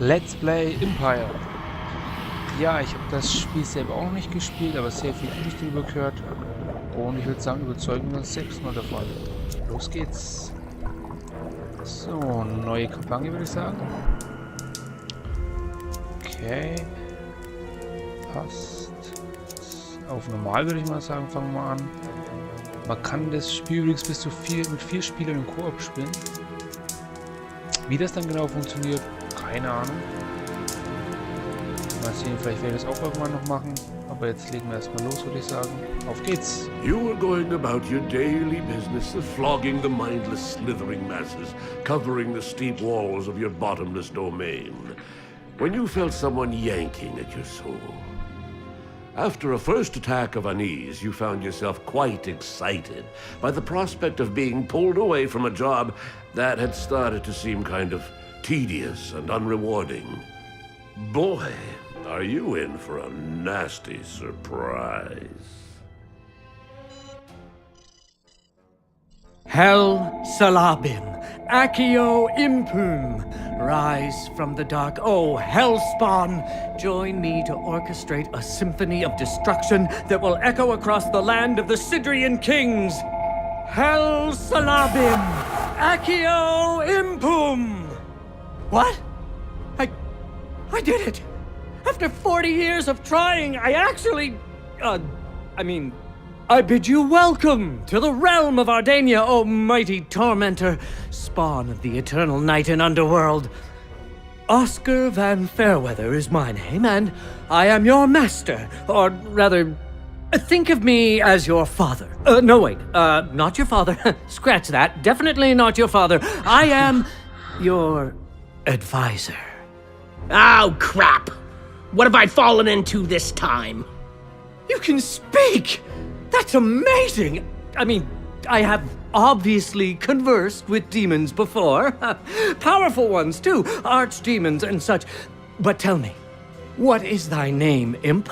Let's Play Impire. Ja, ich habe das Spiel selber auch nicht gespielt, aber sehr viel Gutes darüber gehört. Und ich würde sagen, überzeugen wir uns selbst mal davon. Los geht's. So, neue Kampagne würde ich sagen. Okay. Passt. Auf normal würde ich mal sagen, fangen wir an. Man kann das Spiel übrigens bis zu mit 4 Spielern im Koop spielen. Wie das dann genau funktioniert, keine Ahnung. Mal sehen, vielleicht werde ich das auch irgendwann noch machen. Aber jetzt legen wir erstmal los, würde ich sagen. Auf geht's! You were going about your daily business of flogging the mindless, slithering masses, covering the steep walls of your bottomless domain, when you felt someone yanking at your soul. After a first attack of unease, you found yourself quite excited by the prospect of being pulled away from a job that had started to seem kind of tedious and unrewarding. Boy, are you in for a nasty surprise. Hel Salabim, Accio Impum, rise from the dark, O Hellspawn! Join me to orchestrate a symphony of destruction that will echo across the land of the Sidrian kings! Hel Salabim, Accio Impum! What? I did it! After 40 years of trying, I actually... I bid you welcome to the realm of Ardania, O mighty tormentor, spawn of the eternal night and underworld. Oscar Van Fairweather is my name, and I am your master, or rather, think of me as your father. No, wait, not your father. Scratch that. Definitely not your father. I am your advisor. Oh, crap! What have I fallen into this time? You can speak! That's amazing! I mean, I have obviously conversed with demons before. Powerful ones, too. Archdemons and such. But tell me, what is thy name, imp?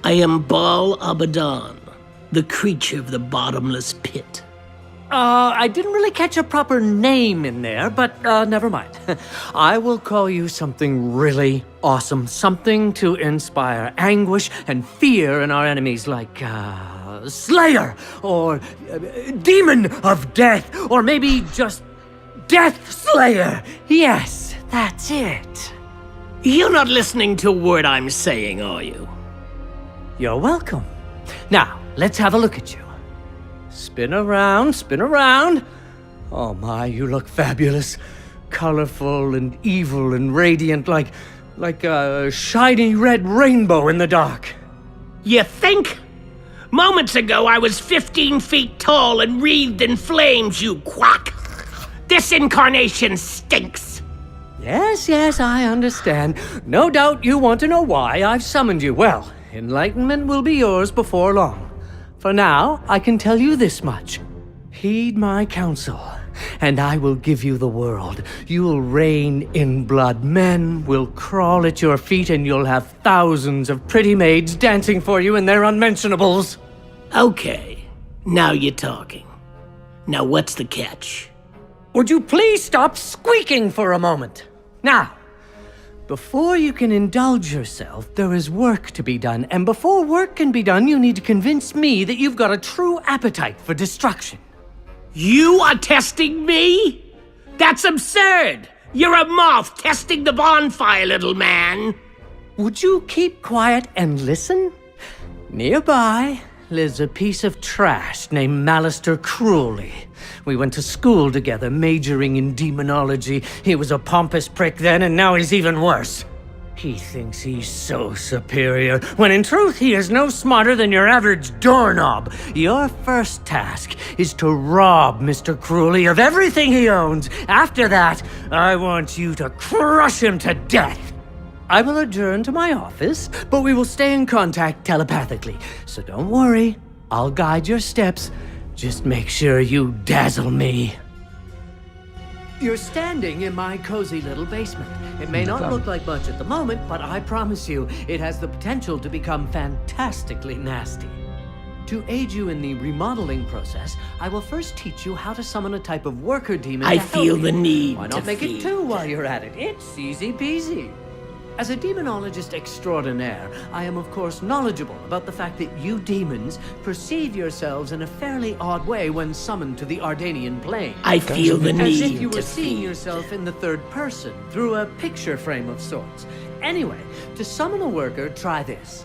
I am Baal Abaddon, the creature of the bottomless pit. I didn't really catch a proper name in there, but never mind. I will call you something really awesome. Something to inspire anguish and fear in our enemies, like, Slayer, or Demon of Death, or maybe just Death Slayer. Yes, that's it. You're not listening to a word I'm saying, are you? You're welcome. Now, let's have a look at you. Spin around, spin around. Oh my, you look fabulous. Colorful and evil and radiant, like a shiny red rainbow in the dark. You think? Moments ago, I was 15 feet tall and wreathed in flames, you quack! This incarnation stinks! Yes, I understand. No doubt you want to know why I've summoned you. Well, enlightenment will be yours before long. For now, I can tell you this much. Heed my counsel, and I will give you the world. You'll reign in blood. Men will crawl at your feet, and you'll have thousands of pretty maids dancing for you in their unmentionables. Okay, now you're talking. Now what's the catch? Would you please stop squeaking for a moment? Now, before you can indulge yourself, there is work to be done. And before work can be done, you need to convince me that you've got a true appetite for destruction. You are testing me? That's absurd! You're a moth testing the bonfire, little man! Would you keep quiet and listen? Nearby lives a piece of trash named Malister Cruelly. We went to school together, majoring in demonology. He was a pompous prick then, and now he's even worse. He thinks he's so superior, when in truth he is no smarter than your average doorknob. Your first task is to rob Mr. Cruelly of everything he owns. After that, I want you to crush him to death. I will adjourn to my office, but we will stay in contact telepathically. So don't worry, I'll guide your steps. Just make sure you dazzle me. You're standing in my cozy little basement. It may not look like much at the moment, but I promise you, it has the potential to become fantastically nasty. To aid you in the remodeling process, I will first teach you how to summon a type of worker demon I to help feel you. the need Why to not make feed. it two while you're at it? It's easy peasy. As a demonologist extraordinaire, I am of course knowledgeable about the fact that you demons perceive yourselves in a fairly odd way when summoned to the Ardanian plane. I feel the As if need you were to seeing feed. yourself in the third person, through a picture frame of sorts. Anyway, to summon a worker, try this.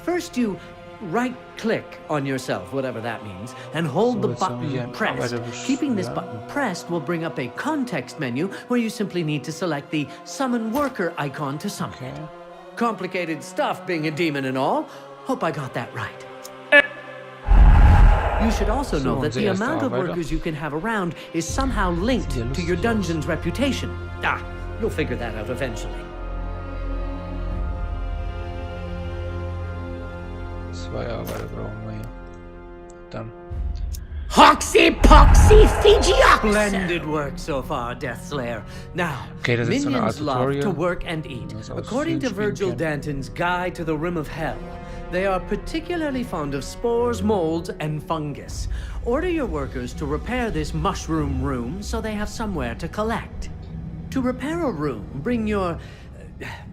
First you right-click on yourself, whatever that means, and hold So the jetzt haben wir hier button einen pressed. Arbeiter- Keeping this Ja. button pressed will bring up a context menu where you simply need to select the Summon Worker icon to summon Okay. it. Complicated stuff being a demon and all. Hope I got that right. You should also So, know that the unser erster amount of Arbeiter. workers you can have around is somehow linked Sieht ja to your lustig dungeon's reputation. You'll figure that out eventually. 2 Arbeiter brauchen wir hier. Dann. Hoxy Poxy Fiji Splendid work so far, Death Slayer. Now, Okay, das ist so eine Art minions love Tutorial. to work and eat. Das aus According to vielen Spielen Virgil kennen. Danton's Guide to the Rim of Hell, they are particularly fond of spores, molds, and fungus. Order your workers to repair this mushroom room so they have somewhere to collect. To repair a room, bring your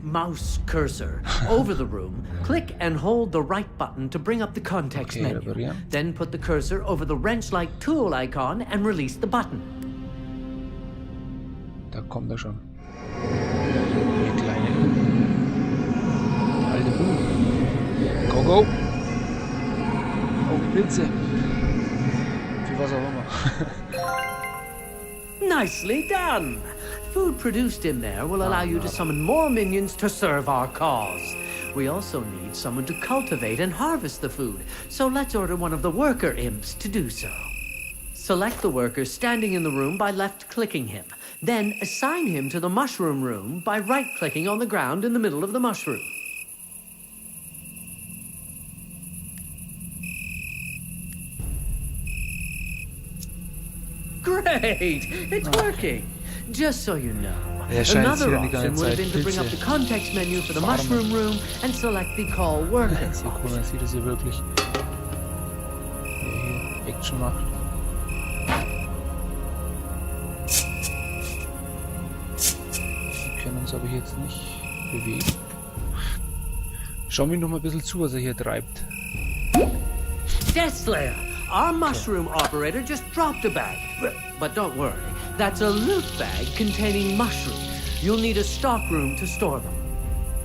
mouse cursor over the room, click and hold the right button to bring up the context Okay, menu. reparieren. Then put the cursor over the wrench-like tool icon and release the button. Da kommt er schon. Hier kleine. Alte Buh. Go, go. Oh, Blitze. Für was auch immer. Nicely done! Food produced in there will allow you to summon more minions to serve our cause. We also need someone to cultivate and harvest the food, so let's order one of the worker imps to do so. Select the worker standing in the room by left-clicking him. Then assign him to the mushroom room by right-clicking on the ground in the middle of the mushroom. Great! It's working! Just so you know, Er scheint another hier die ganze option would have Zeit been to bring up the Pilze context menu for the farmen. mushroom room and select the call worker. Sekunde, sieht es hier wirklich. Hier Action macht. Wir können uns aber jetzt nicht bewegen. Schauen wir noch mal ein bisschen zu, was er hier treibt. Death Slayer, our mushroom operator just dropped a bag. But don't worry, that's a loot bag containing mushrooms. You'll need a stockroom to store them.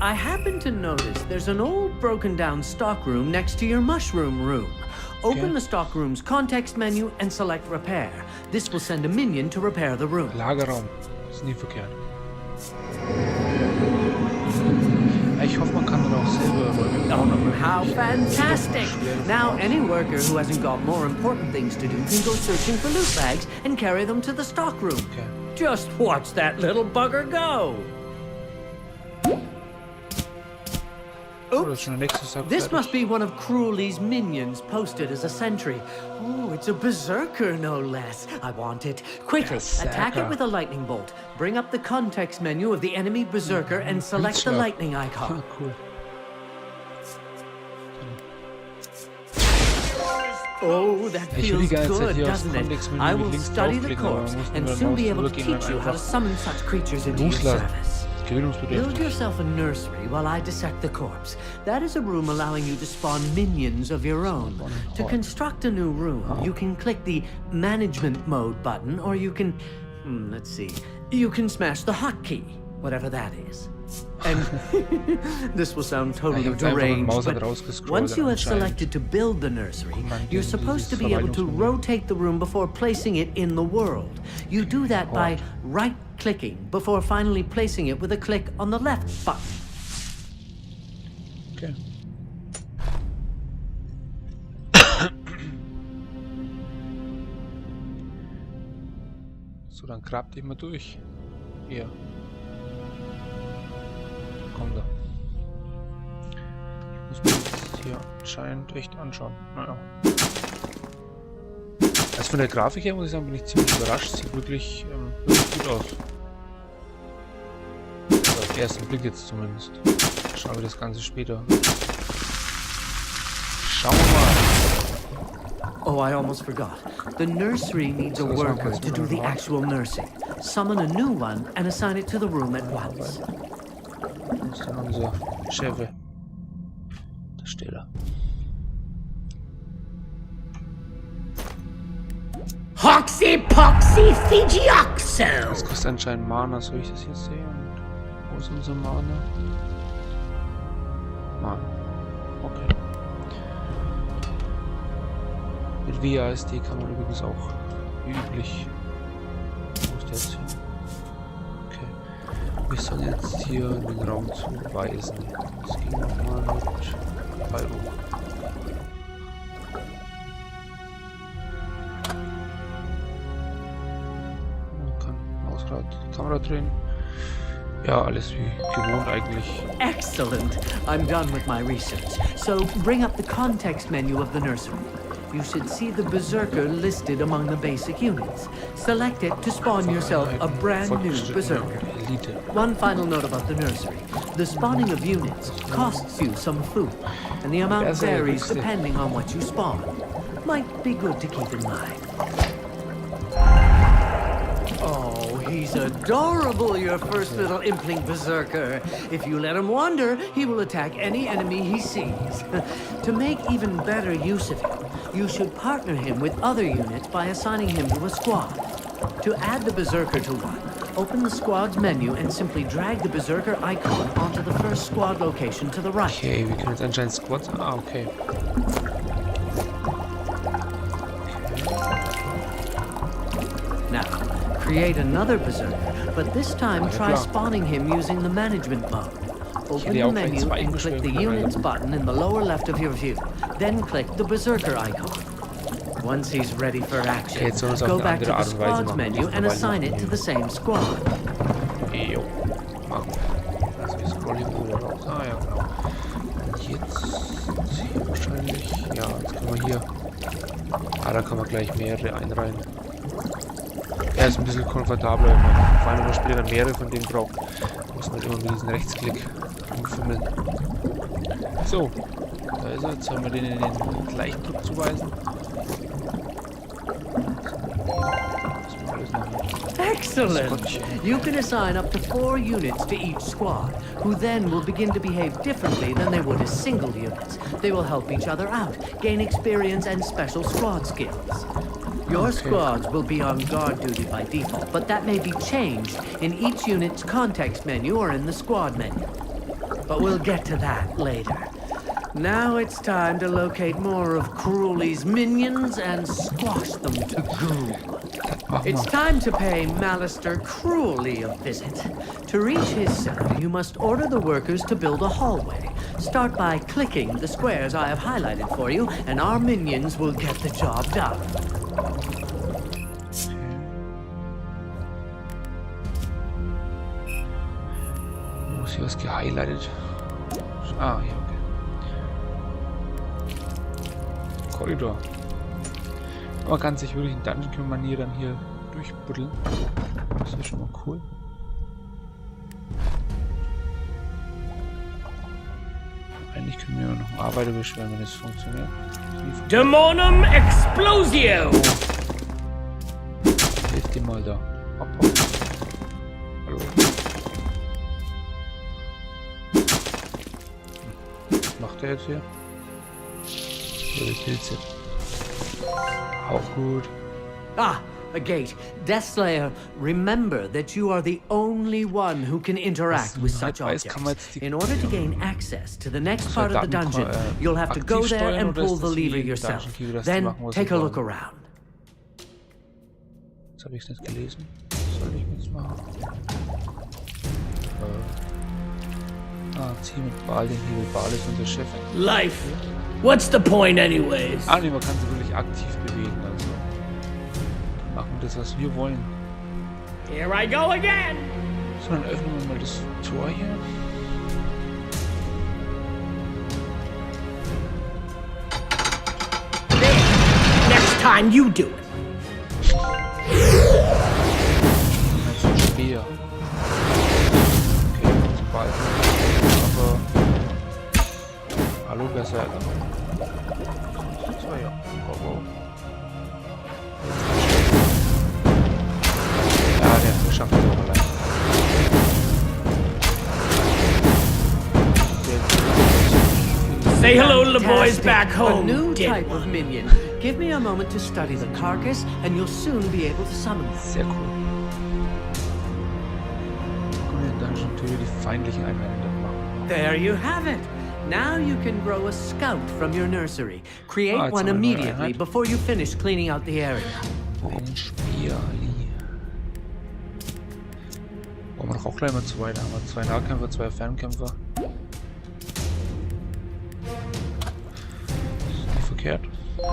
I happen to notice there's an old broken down stockroom next to your mushroom room. Open Okay. the stockroom's context menu and select repair. This will send a minion to repair the room. Lagerraum. Ist nie verkehrt. Ich hoffe, man kann dann auch selber. Oh, how fantastic! Now any worker who hasn't got more important things to do can go searching for loot bags and carry them to the stockroom. Okay. Just watch that little bugger go! Oh, das ist schon der nächste Sack. This fertig. must be one of Cruelly's minions posted as a sentry. Oh, it's a berserker, no less. I want it. Quickly, attack it Berserker. with a lightning bolt. Bring up the context menu of the enemy berserker and select the Blitzschlag. lightning icon. Cool. Oh, that Ich will die feels ganze Zeit good, hier aufs doesn't it? Kontextmenü I mit will links study the draufklicken, aber man corpse muss and mit der soon Maus be able to drüber gehen teach und you how to einfach summon such creatures into your loslassen. service. Build Gewöhnungsbedürftig. yourself a nursery while I dissect the corpse. That is a room allowing you to spawn minions of your own. To construct a new room, you can click the Management Mode button, or you can... let's see. You can smash the hotkey, whatever that is. And this will sound totally Ich hab's einfach mit dem deranged, Mauspad but rausgescrollt once you have anscheinend. selected to build the nursery, Kommandieren you're supposed to dieses be able to Verwaltungsmenü. rotate the room before placing it in the world. You do that by right-clicking before finally placing it with a click on the left button. Okay. So, dann grabt ihr mal durch. Hier. Kommt er. Ich muss mir das hier anscheinend echt anschauen. Naja. Also von der Grafik her muss ich sagen, bin ich ziemlich überrascht. Sieht wirklich, wirklich gut aus. Also auf den ersten Blick jetzt zumindest. Schauen wir das Ganze später. Schauen wir mal. Oh, I almost forgot. The nursery needs a worker to do the actual nursing. Summon a new one and assign it to the room at once. Wo ist denn unser Chef? Der Steller. Hoxy Poxy Fijioxo! Das kostet anscheinend Mana, so ich das hier sehe. Und wo ist unser Mana? Mana. Okay. Mit WASD kann man übrigens auch wie üblich. Wo ist der jetzt hin? Okay. Wir sollen jetzt hier den Raum zuweisen. Das ging nochmal mit Euro. Man kann Mausrad die Kamera drehen. Ja, alles wie gewohnt eigentlich. Excellent. I'm done with my research. So bring up the context menu of the nursery. You should see the Berserker listed among the basic units. Select it to spawn yourself a brand new Berserker. Elite. One final note about the nursery. The spawning of units costs you some food, and the amount varies depending on what you spawn. Might be good to keep in mind. Oh, he's adorable, your first little impling Berserker. If you let him wander, he will attack any enemy he sees. To make even better use of him, you should partner him with other units by assigning him to a squad. To add the Berserker to one, open the squad's menu and simply drag the Berserker icon onto the first squad location to the right. Okay, wir können jetzt anscheinend Squads. Ah, okay. Now, create another Berserker, but this time try spawning him using the management mode. Open the menu and click the Units button in the lower left of your view. Then click the Berserker icon. Once he's ready for action, go back to the squads menu and assign it to the same squad. Jo, machen wir. Also wir scrollen hier wieder raus. Ah ja, genau. Und jetzt hier wahrscheinlich. Ja, jetzt können wir hier. Ah, da kann man gleich mehrere einreihen. Ja, ist ein bisschen komfortabler, wenn man vor allem, wenn man später mehrere von denen braucht. Muss man immer mit diesem Rechtsklick umfummeln. So, da ist er. Jetzt haben wir den in den Gleichdruck zuweisen. Excellent! You can assign up to 4 units to each squad, who then will begin to behave differently than they would as single units. They will help each other out, gain experience and special squad skills. Your squads will be on guard duty by default, but that may be changed in each unit's context menu or in the squad menu. But we'll get to that later. Now it's time to locate more of Cruelly's minions and squash them to goo. It's time to pay Malister Cruelly a visit. To reach his cell, you must order the workers to build a hallway. Start by clicking the squares I have highlighted for you, and our minions will get the job done. Muss hier was gehighlightet? Ah, hier, okay. Korridor. Man kann sich wirklich in Dungeon-Manier dann hier durchbuddeln. Das ist schon mal cool. Eigentlich können wir nur noch Arbeiter beschweren, wenn es funktioniert. Demonum Explosio! Hilf dir mal da. Hopp, hopp. Hallo. Was macht der jetzt hier? Pilze. Auch gut. Ah, a gate. Deathslayer, remember that you are the only one who can interact with such objects. In order to gain access to the next part of the dungeon, you'll have to go there and pull the lever yourself. Then take a look around. Jetzt habe ich es nicht gelesen. Was soll ich jetzt machen? Zieh mit Ball, den Hebel. Ball ist unser Chef. Life. What's the point anyways? Ah, nee, man kann sie wirklich aktiv bewegen, also. Machen das, was wir wollen. Here I go again! So, dann öffnen wir mal das Tor hier. There. Next time you do it. Jetzt ein Speer. Okay, zum Ball. Aber... Hallo, besser. So, ja. Oh, oh. Say hello to the boys Fantastic. back A home, new dead type of one. minion. Give me a moment to study the carcass, and you'll soon be able to summon them. Sehr cool. Grüne Dungeon, töte die feindlichen Einheiten der Macht. There you have it. Now you can grow a scout from your nursery. Create Ah, jetzt one haben wir eine neue immediately Einheit. before you finish cleaning out the area. Den Speerli. Brauchen wir doch auch gleich mal zwei. Da haben wir zwei Nahkämpfer, zwei Fernkämpfer. Ist nicht verkehrt. Okay.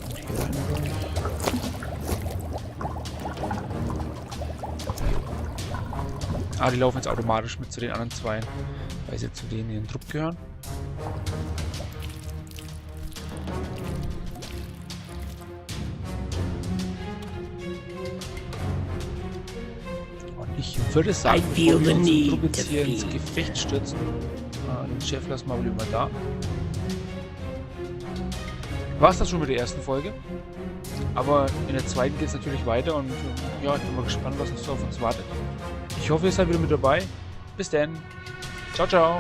Und hier rein durch. Ah, die laufen jetzt automatisch mit zu den anderen zwei, weil sie zu denen in den Trupp gehören. Und ich würde sagen, I feel bevor wir the unsere need Truppe jetzt to hier ins feed. Gefecht stürzen, den Chef lassen wir lieber da. War es das schon mit der ersten Folge? Aber in der zweiten geht es natürlich weiter und ja, ich bin mal gespannt, was uns so auf uns wartet. Ich hoffe, ihr seid wieder mit dabei. Bis dann. Ciao, ciao.